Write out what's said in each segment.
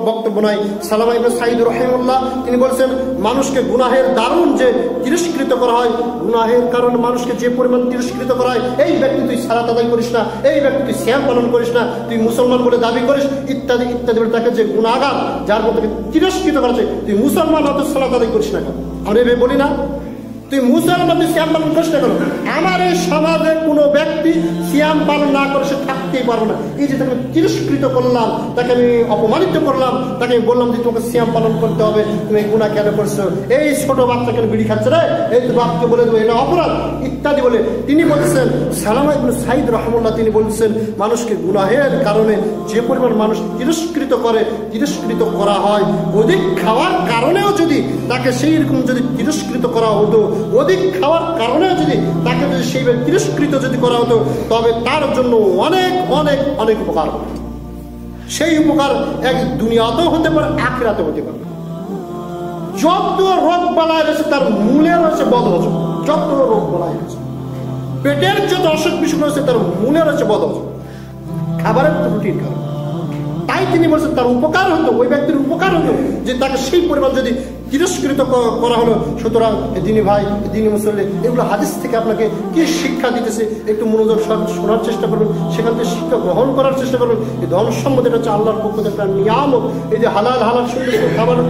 বক্তব্য নয়। সালামা ইবনে সাঈদ রাহিমাহুল্লাহ তিনি বলছেন, মানুষকে গুনাহের দারুণ যে তিরস্কৃত করা হয়, গুনাহের কারণে মানুষকে যে পরিমাণ তিরস্কৃত করা হয়, এই ব্যক্তি তুই সালাত আদায় করিস না, এই ব্যক্তি তুই সিয়াম পালন করিস না, তুই মুসলমান বলে দাবি করিস, ইত্যাদি ইত্যাদি বলে তাকে যে গুনাহগার, যার মধ্যে তিরস্কৃত করা হচ্ছে, তুই মুসলমান অত সালাত আদায় করিস না কেন? আমরা এভাবে বলি না, তুই মুসলমান তুই সিয়াম পালন করিস না কেন? আমার এই সমাজে কোনো ব্যক্তি সিয়াম পালন না করে সে থাকতেই পারবে না। এই যে তাকে তিরস্কৃত করলাম, তাকে আমি অপমানিত করলাম, তাকে বললাম যে তোমাকে সিয়াম পালন করতে হবে, তুমি গুনাহ কেন করছো? এই ছোট বাচ্চা কেন বিড়ি খাচ্ছে রে, এই তো বাপকে বলে দেবো এটা অপরাধ ইত্যাদি বলে তিনি বলছেন। সালামা ইবনে সাঈদ রাহিমাহুল্লাহ তিনি বলছেন, মানুষকে গুনাহের কারণে যে পরিমাণ মানুষ তিরস্কৃত করে, তিরস্কৃত করা হয়, অধিক খাওয়ার কারণেও যদি তাকে সেই রকম যদি তিরস্কৃত করা হতো, অধিক খাওয়ার কারণেও যদি তাকে যদি সেইভাবে তিরস্কৃত যদি করা হতো, তবে তার জন্য অনেক অনেক অনেক উপকার হবে। সেই উপকার এক দুনিয়াতেও হতে পারে, আখিরাতেও হতে পারে। যত রোগ বালাই রয়েছে তার মূলে রয়েছে বদহজম। যত রোগ বালাই রয়েছে, পেটের যত অসুখ বিসুখ রয়েছে তার মূলে রয়েছে বদহজম, খাবারের ত্রুটির কারণে। তাই তিনি বলছেন তার উপকার হতো, ওই ব্যক্তির উপকার হতো যে তাকে সেই পরিমাণ যদি তিরস্কৃত করা হলো। সুতরাং দিনী ভাই, দিনী মুসল্লি, এগুলো হাদিস থেকে আপনাকে কি শিক্ষা দিতেছে একটু মনোযোগ শোনার চেষ্টা করবেন, সেখান থেকে শিক্ষা গ্রহণ করার চেষ্টা করবেন। এই ধন সম্পদ এটা হচ্ছে আল্লাহর পক্ষ থেকে একটা নিয়ামত। এই যে হালাল হালাল সুন্দর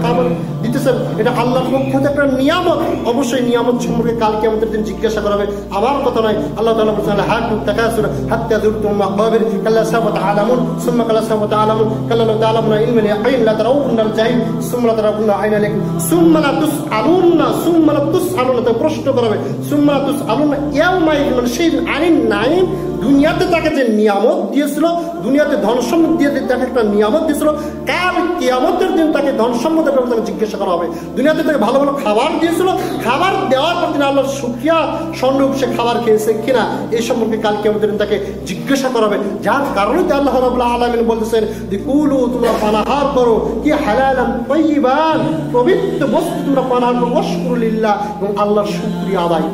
খাবার দিতেছেন, এটা আল্লাহর পক্ষ থেকে একটা নিয়ামত। অবশ্যই নিয়ামত সম্পর্কে কালকে আমাদের দিন জিজ্ঞাসা করা হবে, আমার কথা নয়। আল্লাহ তাআলা বলেছেন, হাকুম তাকাসুর হাত্তা যুরতুম মাকাবির কাল্লা সাওফা তাআলামুন সুম্মা কাল্লা সাওফা তাআলামুন কাল্লা লাউ তাআলামুনা ইলমান ইয়াকিন লা তারাউন্নাল জাহিম সুম্মা লা তারাউন্না আইনাল ইয়াকিন সুম্মা লা তুসআলুনা সুম্মা লা তুসআলুনা, তো প্রশ্ন করা হবে, সুম্মা লা তুসআলুনা ইয়াউমাইযিন, মানে সেই আনিন নাঈম। দুনিয়াতে তাকে যে নিয়ামত দিয়েছিল, দুনিয়াতে ধন সম্পদ দিয়ে তাকে একটা নিয়ামত দিয়েছিল, কাল কিয়ামতের দিন তাকে ধন সম্পদের ব্যাপারে তাকে জিজ্ঞাসা করা হবে। দুনিয়াতে তাকে ভালো ভালো খাবার দিয়েছিল, খাবার দেওয়ার পর তিনি আল্লাহর শুকরিয়া স্বরূপ সে খাবার খেয়েছে কিনা, এই সম্পর্কে কাল কিয়ামতের দিন তাকে জিজ্ঞাসা করা হবে। যার কারণে আল্লাহ রাব্বুল আলামিন বলতেছেন, কুলু, তোমরা পানাহার করো, কি হালালান তাইয়িবান, পবিত্র বস্তু তোমরা পানাহার করো, ওয়াশকুরু লিল্লাহ, এবং আল্লাহর শুকরিয়া আদায়।